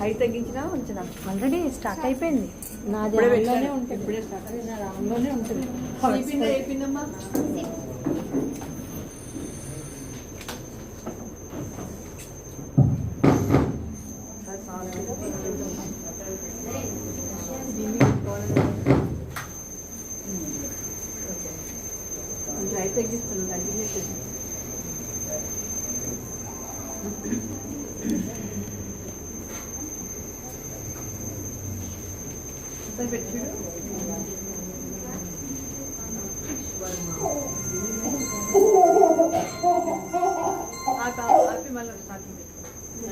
Height తగ్గించినా ఉంచినా already start అయిపోయింది. నాది ఇప్పుడే ఆన్లోనే పెట్టాను. ఉంటుంది. ఇప్పుడే స్టార్ట్ అది నాది ఆన్లోనే ఉంటుంది. అయిపోయిందమ్మా. కొంచెం హైట్ తగ్గిస్తున్నాను తగ్గించేసి పెట్టాడు.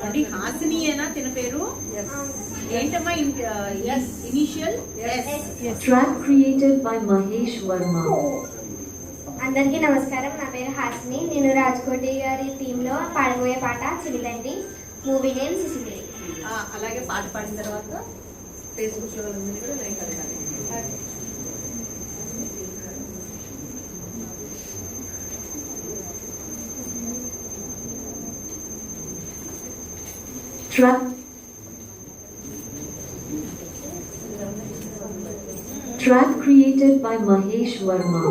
అది హాసినియేనా తిన పేరు? ఏంటమ్మా initial? Track created by Mahesh Verma. అందరికీ నమస్కారం. నా పేరు హాసిని. నేను రాజ్కోటి గారి టీంలో పాడబోయే పాట చిలిదండి. Movie name సిసిలి. అలాగే పాట పాడిన తర్వాత ఫేస్బుక్ లో కూడా లైక్ అడగాలి. Track created by Mahesh Verma.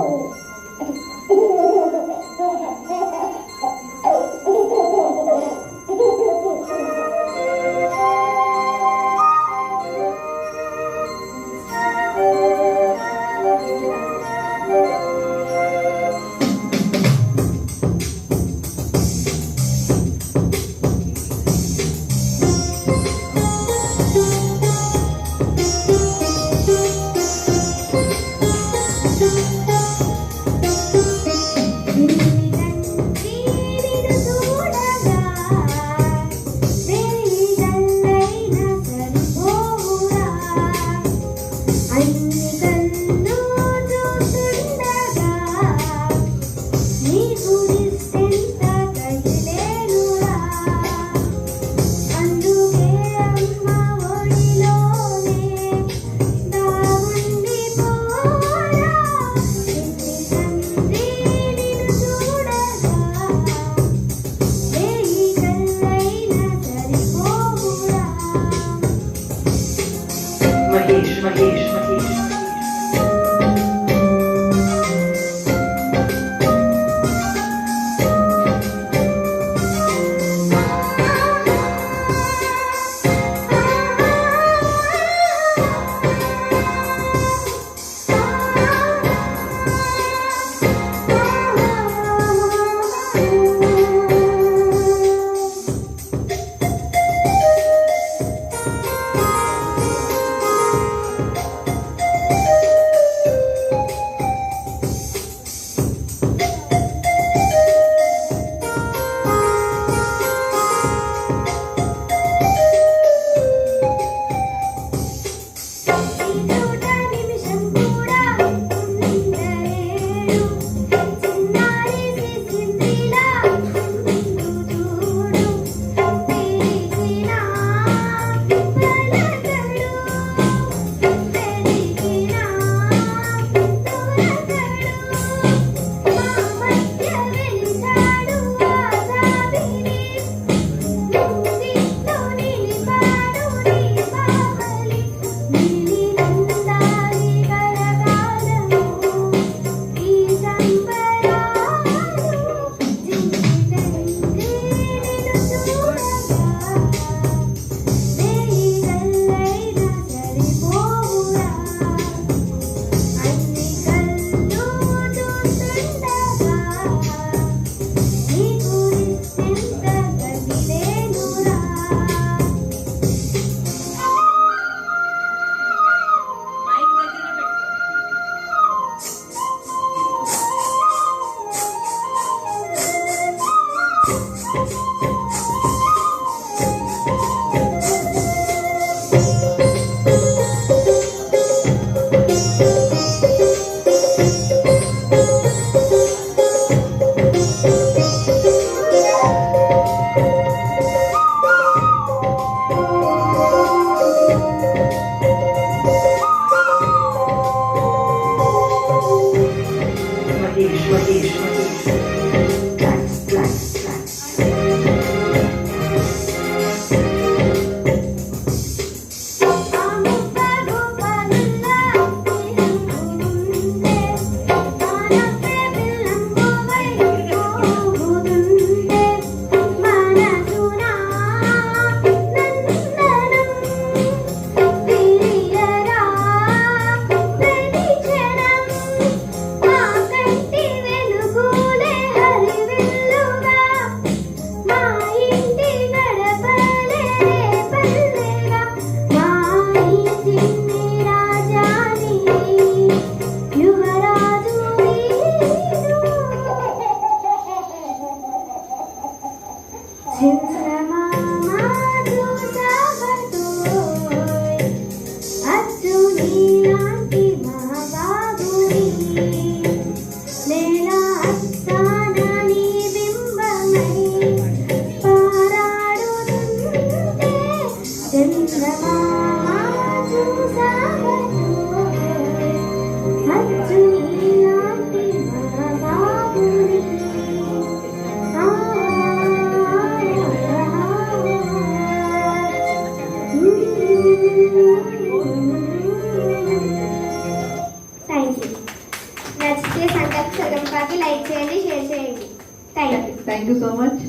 You so much.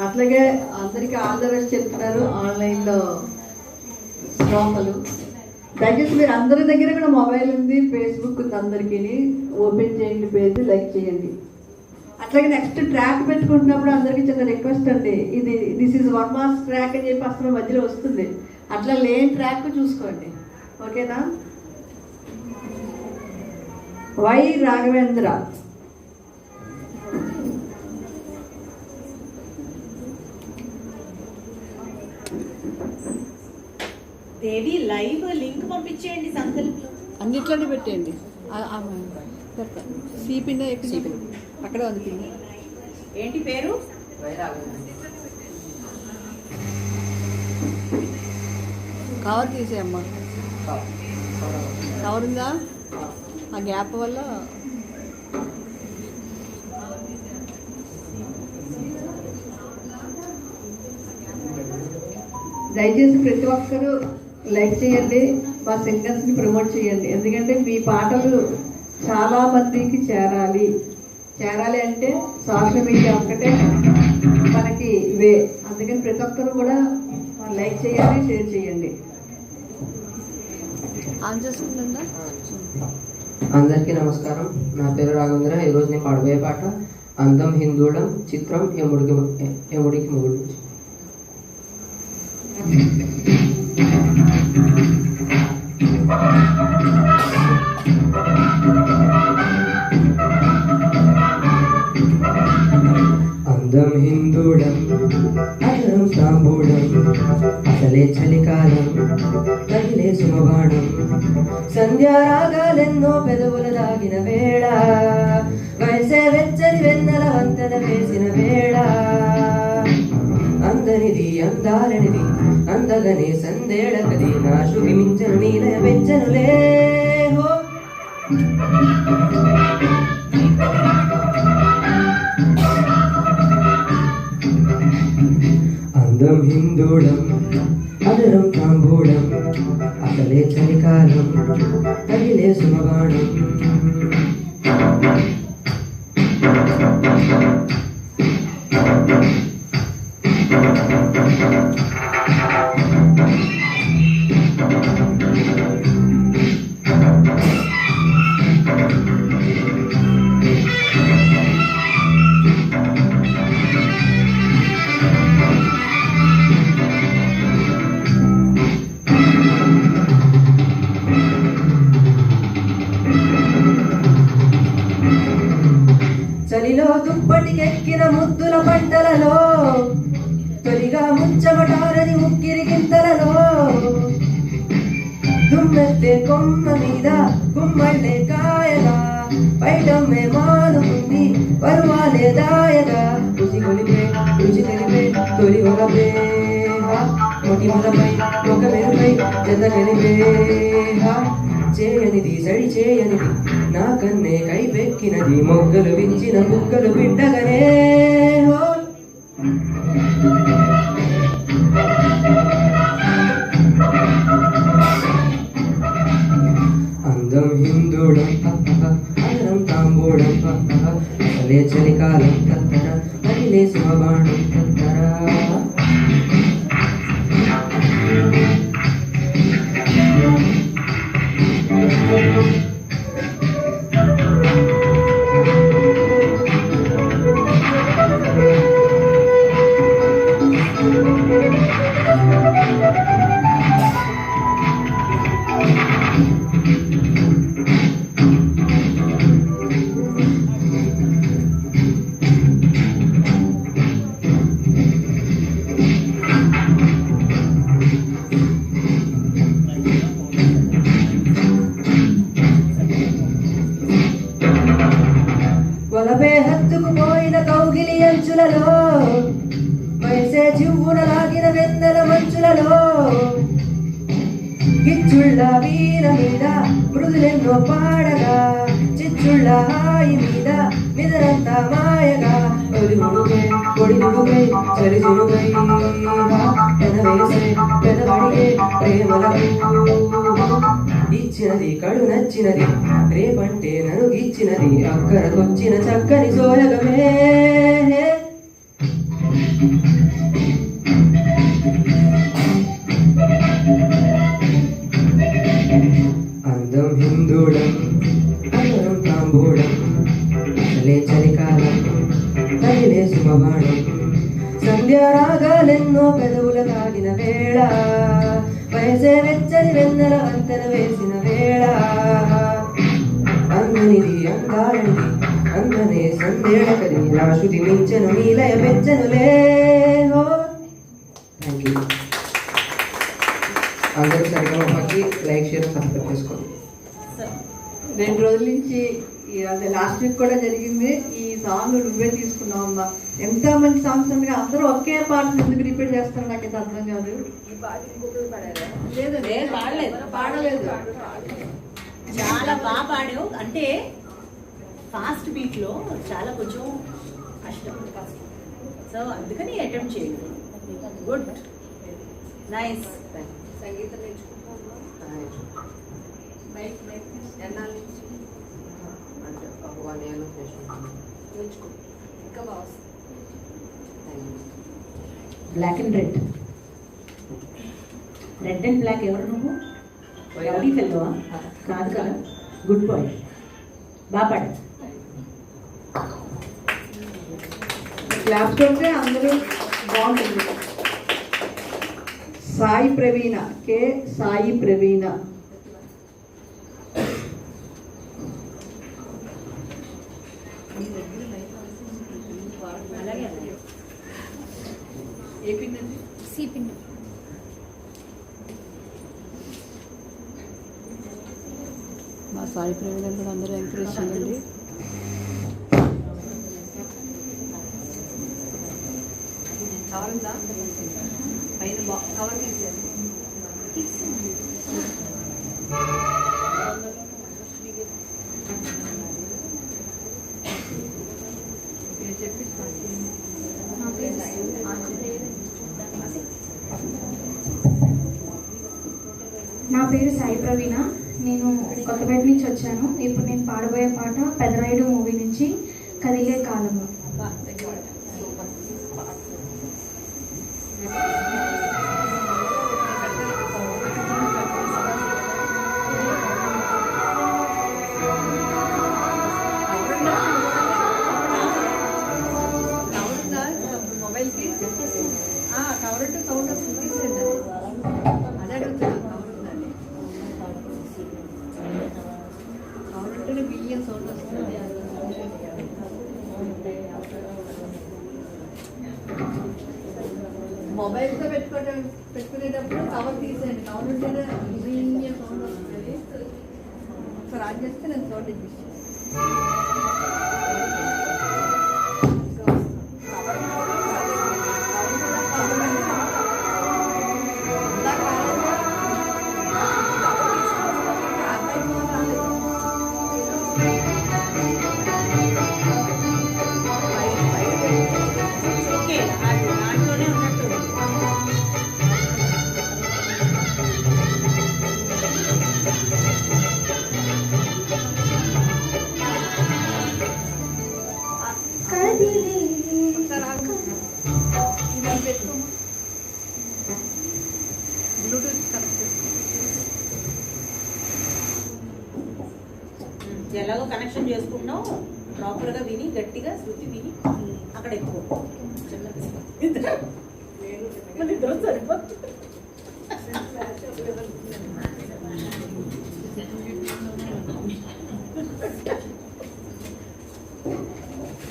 అట్లాగే అందరికీ ఆల్ ద బెస్ట్ చెప్తున్నారు ఆన్లైన్లో శ్రోతలు. దయచేసి మీరు అందరి దగ్గర కూడా మొబైల్ ఉంది, ఫేస్బుక్ ఉంది, అందరికీ ఓపెన్ చేయండి, పేజ్ లైక్ చేయండి. అట్లాగే నెక్స్ట్ ట్రాక్ పెట్టుకుంటున్నప్పుడు అందరికీ చిన్న రిక్వెస్ట్ అండి, దిస్ ఈజ్ వర్మాస్ ట్రాక్ అని చెప్పి అసలు మధ్యలో వస్తుంది, అట్లా లేని ట్రాక్ చూసుకోండి. ఓకేనా? Y Raghavendra. Devi live link పంపించేయండి సంకల్పంలో. అన్నిట్లోనే పెట్టేయండి. సి పిన్ అక్కడే ఉంది పిన్. ఏంటి పేరు? కవర్ తీసేయమ్మా. కవర్ ఉందా? ఆ గ్యాప్ వల్ల దయచేసి ప్రతి ఒక్కరూ లైక్ చేయండి, మా సింగర్స్ని ప్రమోట్ చేయండి. ఎందుకంటే మీ పాటలు చాలా మందికి చేరాలి అంటే సోషల్ మీడియా ఒక్కటే మనకి వే. అందుకని ప్రతి ఒక్కరు కూడా లైక్ చేయండి, షేర్ చేయండి. ఆన్ చేసుకుంటుందా? అందరికీ నమస్కారం. నా పేరు రాఘవేంద్ర. ఈరోజు నేను పాడబోయే పాట అందం హిందూడం, చిత్రం యముడికి మొగుడు. అందం హిందూడం, అదరం సాంబూడం, అసలే చలికాలం, కదిలే సుమబాణం, సంధ్యారాగాలెన్నో పెదవుల దాగిన వేళ, వయసే వెచ్చని వెన్నెల వంతెన వేసిన వేళ, అందనిది అందాలనిది అందగనే సందేళకది, నా శుభి మించను నీలయ పెంచనులే హో. అందం హిందూడం, అదరం తాంబూడం, అసలే చలికాలం, తగిలే సుమబాణం. చలిలో దుప్పటికెక్కిన ముద్దుల పంటలలో, తొలిగా ముచ్చమటారని ముక్కిరిగింతలలో, దుమ్మెత్తే కొమ్మ మీద కుమ్మళ్ళే కాయగా, పైటమ్మే మానుకుంది పరువాలే దాయగా, రుచి కొలిపే రుచి తెలిపే తొలి ఒలపే, మొటి మొలపై ఒక మెరుపై జత కలిపే, చేయనిది సడి చేయనిది నా కన్నే కైపెక్కినది, మొగ్గలు వించిన బుగ్గలు బిడ్డగనే హో. అందం హిందూడం, అదరం తాంబూడం, అసలే చలికాలం, తత్తర తగిలే సుమబాణం, తత్తరా. వలపే హత్తుకుపోయిన కౌగిలి అంచులలో, వయసే చివ్వున లాగిన వెన్నెల మంచులలో, గిచ్చుళ్ళ వీర మీద మృదులెన్నో పాడగా, చిచ్చుళ్ళ హాయి మీద నిదరంతా మాయగా, ఒడిముడుగై ఒడిముడుగై చలిజునుగై, పెనవేసే పెనబడిగే ప్రేమలకు, ఇచ్చినది కడు నచ్చినది రేపంటే నన్ను గిచ్చినది, అక్కడకొచ్చిన చక్కని సోయగమే. చల్లని వెన్నెల వంతెన వేసిన వేళ అందనిది అందాలనిది అందనే సందేళకది నా శృతి మించెను నీలయ పెంచెనులే. Thank you. అందరూ సరిగమకి లైక్ షేర్ సబ్స్క్రైబ్ చేసుకోండి. 2 రోజుల నుంచి అదే లాస్ట్ వీక్ కూడా జరిగింది. ఈ సాంగ్ నువ్వే తీసుకున్నావు అమ్మా. ఎంత మంచి సాంగ్స్ ఉండగా అందరూ ఒకే పాట ఎందుకు రిపీట్ చేస్తారు నాకైతే అర్థం కాదు. లేదు లేదు, పాడలేదు. పాడలేదు. చాలా బాగా పాడావు. అంటే ఫాస్ట్ బీట్ లో చాలా కొంచెం కష్టం, సో అందుకని అటెంప్ట్ చేయలేదు. Good, nice. సంగీతం నేర్చుకుంటున్నావా? ఎన్నాళ్ళ నుంచి అంటే 1 year నేర్చుకో, ఇంకా బాగా వస్తుంది. Black and red, red and black. ఎవరు నువ్వు? రౌడీ ఫెల్లోవా? కాదు కదా, గుడ్ బాయ్. బాగా పాడు. క్లాప్స్ కొడితే అందరూ బాగుంటుంది. సాయి ప్రవీణ, కే సాయి ప్రవీణ. అలాగే ఏ పిన్ అండి? సిపిన్. మా సాయి ప్రేమికులు కూడా అందరూ ఎంకరేజ్ చేయండి. కవర్ ఉందా? పైన కవర్ తీసేది. నా పేరు సాయి ప్రవీణ. నేను కొత్తపేట నుంచి వచ్చాను. ఇప్పుడు నేను పాడబోయే పాట పెదరాయుడు మూవీ నుంచి కదిలే కాలంలో. మొబైల్కి కవర్ అంటే సౌండ్ వస్తుంది, తీసేయండి. అదే అడుగుతున్నాను, కవర్ ఉందండి. కవర్ ఉంటేనే బియ్యం సౌండ్ వస్తుంది. మొబైల్తో పెట్టుకునేటప్పుడు కవర్ తీసేయండి. కవర్ ఉంటేనే బియ్యం సౌండ్ వస్తుంది. ఒకసారి ఆన్ చేస్తే నేను సౌండ్ ఇప్పిస్తాను. ఓకే, దాంట్లోనే ఉన్నట్టు. కదిలే ఇది పెట్టుకోమా, బ్లూటూత్ కనెక్ట్ చేసుకో. ఎలాగో కనెక్షన్ చేసుకుంటున్నావు, ప్రాపర్ గా విని గట్టిగా శృతి విని అక్కడ ఎక్కువ ఇద్దరు సరిపోతుంది.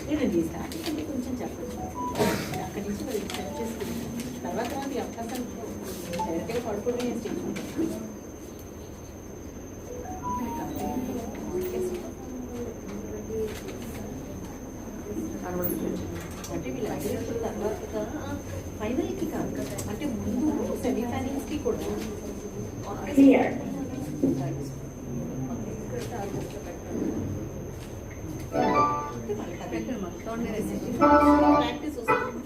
నేను స్టార్టింగ్ అంటే కొంచెం చెప్పచ్చు, అక్కడి నుంచి మరి సెట్ చేసుకుంటాను. తర్వాత నాకు అవకాశం డైరెక్ట్గా పడుకుని స్టేజ్ అంటే వీళ్ళందరూ తర్వాత ఫైనల్కి కాదు కదా, అంటే ముందు సెమీఫైనల్స్కి కూడా ప్రాక్టీస్ వస్తుంది.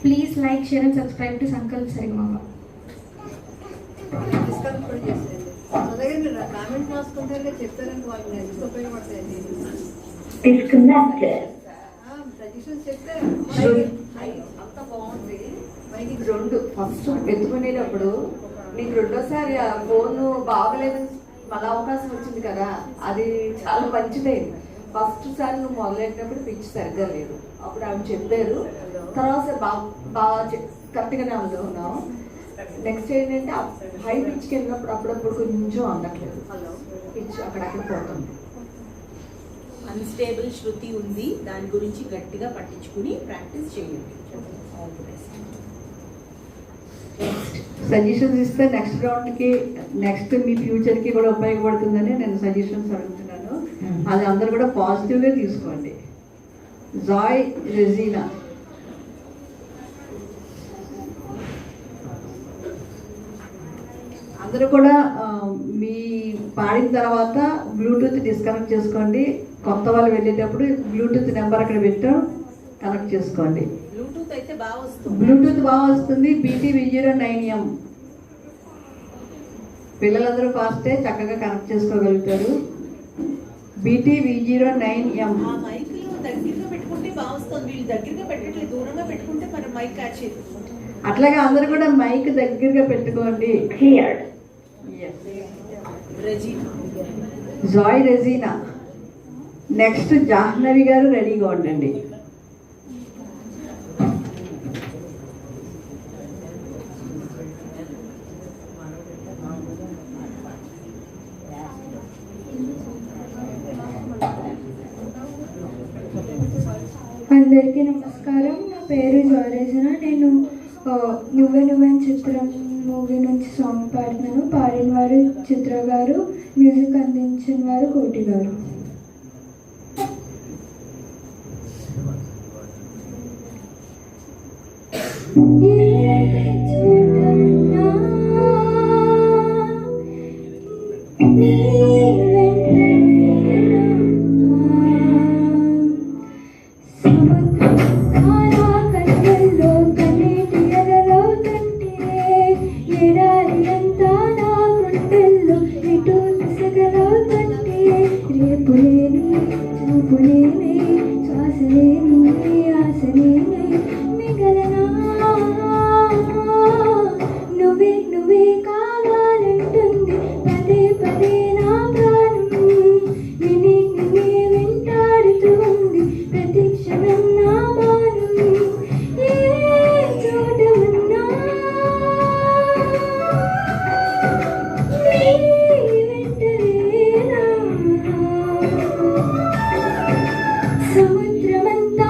Please like, share and subscribe to Sankalp Saregama. Discount కూడా చేసేయండి. అలాగే మీరు కామెంట్ రాసుకుంటారుగా చెప్తారని వాళ్ళు ఎంత ఉపయోగపడతాయండి. సజెషన్స్ చెప్తే అంత బాగుంది. నీకు రెండు ఫస్ట్ ఎత్తుకునేటప్పుడు నీకు రెండోసారి ఆ ఫోన్ బాగలేదని మళ్ళీ అవకాశం వచ్చింది కదా, అది చాలా మంచిదైంది. ఫస్ట్ సారి నువ్వు మొదలెట్టినప్పుడు పిచ్ సరిగ్గా లేదు, అప్పుడు ఆమె చెప్పారు. తర్వాత బాగా కరెక్ట్గానే అందుకున్నావు. నెక్స్ట్ ఏంటంటే హై పిచ్కి వెళ్ళినప్పుడు అప్పుడప్పుడు కొంచెం అందట్లేదు, పిచ్ అక్కడక్కడ పోతుంది. అన్స్టేబుల్ శృతి ఉంది, దాని గురించి గట్టిగా పట్టించుకుని ప్రాక్టీస్ చేయండి. సజెషన్స్ ఇస్తే నెక్స్ట్ రౌండ్కి నెక్స్ట్ మీ ఫ్యూచర్కి కూడా ఉపయోగపడుతుందని నేను సజెషన్స్ అడుగుతున్నాను. అది అందరూ కూడా పాజిటివ్గా తీసుకోండి. జాయ్ రెజీనా. అందరూ కూడా మీ పాడిన తర్వాత బ్లూటూత్ డిస్కనెక్ట్ చేసుకోండి. కొత్త వాళ్ళు వెళ్ళేటప్పుడు బ్లూటూత్ నెంబర్ అక్కడ పెట్టాం, కనెక్ట్ చేసుకోండి. బ్లూటూత్ అయితే బాగా వస్తుంది. బ్లూటూత్ బాగా వస్తుంది. BT V09M పిల్లలందరూ ఫాస్టే చక్కగా కనెక్ట్ చేసుకోగలుగుతారు. BT V09M. ఆ మైక్లో దగ్గరగా పెట్టుకుంటే బాగా వస్తుంది. వీళ్ళు దగ్గరగా పెట్టట్లేదు, దూరంగా పెట్టుకుంటే మన మైక్ క్యాచ్ చేయదు. అట్లాగే అందరూ కూడా మైక్ దగ్గరగా పెట్టుకోండి. రెజీనా. జాయ్ రెజీనా. నెక్స్ట్ జాహ్నవి గారు రెడీగా ఉండండి. అందరికీ నమస్కారం. నా పేరు జోరేజన. నేను నువ్వే నువ్వే చిత్రం మూవీ నుంచి సాంగ్ పాడుతున్నాను. పాడిన వారు చిత్ర గారు, మ్యూజిక్ అందించిన వారు కోటి గారు. సముద్రమంతా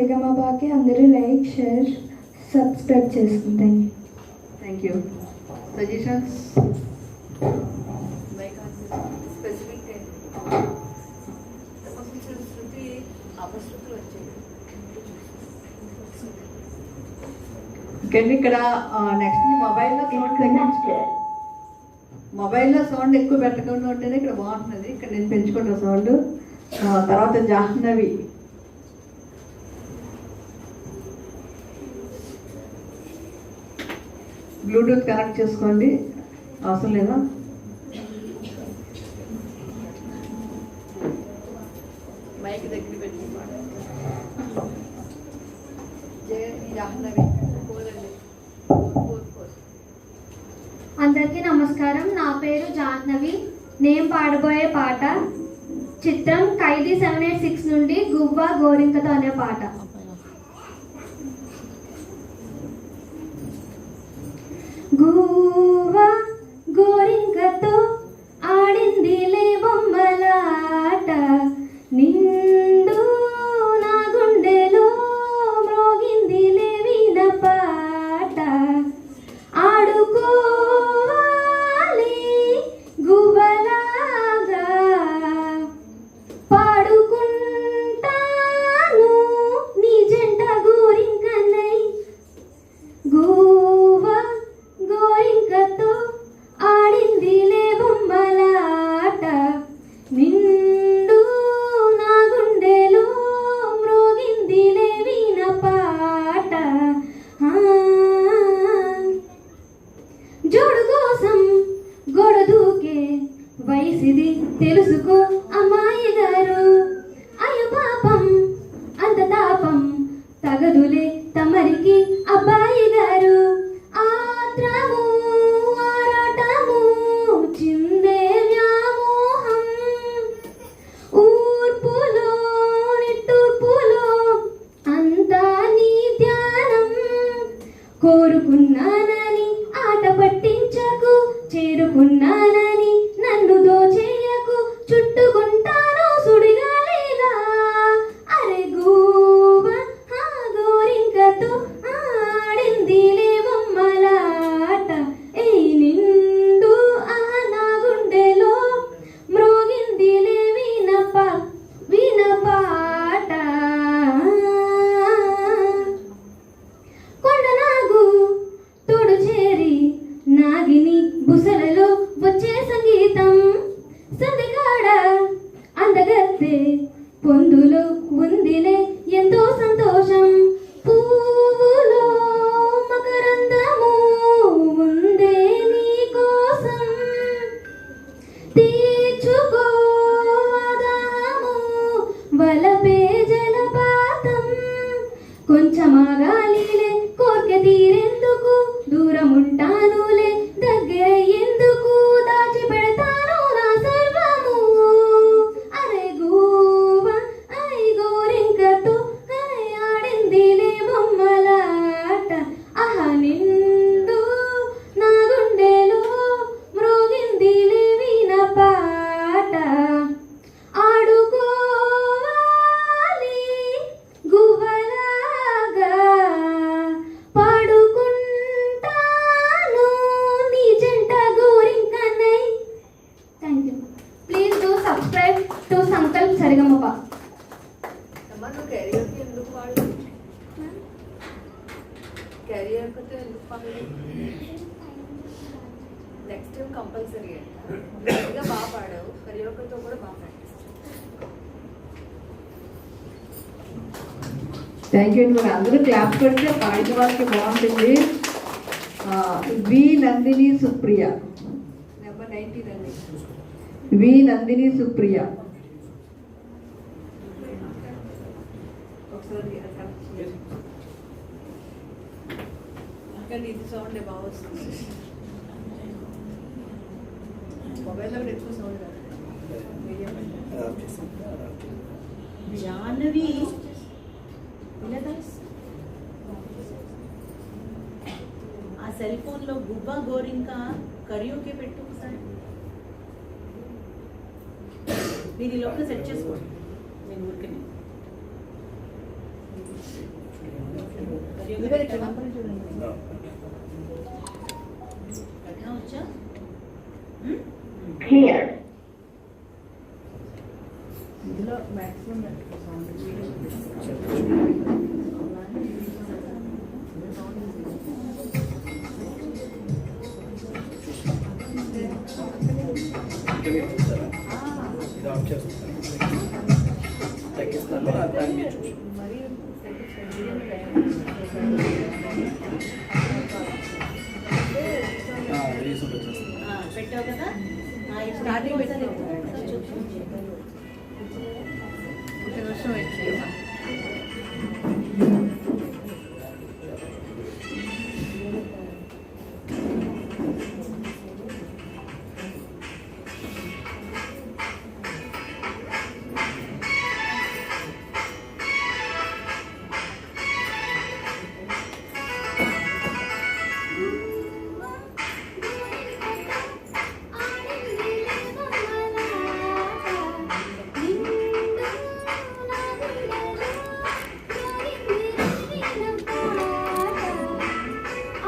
సరిగమపాకి అందరూ లైక్ షేర్ సబ్స్క్రైబ్ చేసుకుంటాను. Thank you. సజెషన్స్? స్పెసిఫిక్ శృతి అపశృతులు వచ్చాయి. ఇంకండి ఇక్కడ నెక్స్ట్ మొబైల్లో సౌండ్ ఎక్కువ పెట్టకుండా ఉంటేనే ఇక్కడ బాగుంటుంది. ఇక్కడ నేను పెంచుకుంటా సౌండ్. తర్వాత జాహ్నవి. బ్లూటూత్ కనెక్ట్ చేసుకోండి, అవసరం లేదా? మైక్ దగ్గర పెట్టి జాహ్నవి. అందరికీ నమస్కారం. నా పేరు జాహ్నవి. నేను పాడబోయే పాట చిత్రం ఖైదీ 786 నుండి గువ్వా గోరింకతో అనే పాట. గువ్వా గోరింకతో ఆడిందిలే బొమ్మలాట, నిండు నా గుండెలో మ్రోగిందిలే వీణ పాట. ఆడుకోవాలి గువ్వలాగా, పాడుకుంటాను నీ జంట గోరింకనై. గువ్వా గోరింకతో ఆడిందిలే బొమ్మలాట, నిండు నా గుండెలో మ్రోగిందిలే వీణ పాట. జోడు కోసం గొడ దూకే వయసిది తెలుసుకో అమ్మాయి గారు. అయ్య పాపం అంత తాపం తగదులే తమరికి అబ్బాయి గారు. ఆత్రము ఆరాటము చిందే వ్యామోహం, ఊర్పులో నిట్టూర్పులో అంతా నీ ధ్యానం. కోరుకున్నానని ఆట పట్టించకు, చేరుకున్నానని నన్ను దోచేయకు, చుట్టుకుంటాను సుడిగాలిలా. అరే గువ్వా గోరింకతో ఆడిందిలే బొమ్మలాట, ఏ నిండు నా గుండెలో మ్రోగిందిలే వీణ పాట. కొండనాగు తోడు చేరి నాగిని బుసలలో వచ్చే సంగీతం, సందిగాడ అందగత్తె పొందులో ఉందిలే ఎంతో సంతోషం. పువ్వులో మకరందము ఉందే నీ కోసం, తీర్చుకో దాహము వలపే జలపాతం. కొంచెమాగాలిలే కోర్కె తీరెందుకు, దూరముంటానులే దగ్గర ఎందుకు, దాచి పెడతాను నా సర్వము. అరే గువ్వా గోరింకతో ఆడిందిలే బొమ్మలాట, ఆహా నిండు నా గుండెలో మ్రోగిందిలే వీణ పాట. ఆడుకోవాలి గువ్వలాగా, పాడుకుంటాను నీ జంట గోరింకనై. Thank you. Please do subscribe to Sankalp Sarigamapa. అమ్మ నువ్వు కెరియర్కి ఎందుకు పాడు? కెరియర్తో ఎందుకు పాడు? నెక్స్ట్ టైం కంపల్సరీ అంట. బాగా పాడావు, కెరియర్తో కూడా బాగా ప్రాక్టీస్. Thank you. మరి అందరూ క్లాప్ పెడితే పాడిన వాళ్ళకి బాగుంటుంది. వి నందిని సుప్రియ, నెంబర్ 19 అండి. వి నందిని సుప్రియ. ఒకసారి అక్కడ ఇది సౌండ్ బాగా వస్తుంది. మొబైల్లో కూడా ఎక్కువ సౌండ్ కాదు. జాహ్నవి ఆ సెల్ ఫోన్లో గువ్వా గోరింకా కరియోకే పెట్టు ఒకసారి. మీరు ఈ లోపల సెట్ చేసుకోండి. నేను ఊరికే వచ్చా Clear. ఇందులో మ్యాక్సిమం ఇది ఆఫ్ చేస్తాను తగ్గిస్తాను దాన్ని మీరు చూసి రీసెంట్ వచ్చేస్తుంది పెట్టావు కదా స్టార్టింగ్ పెట్టాను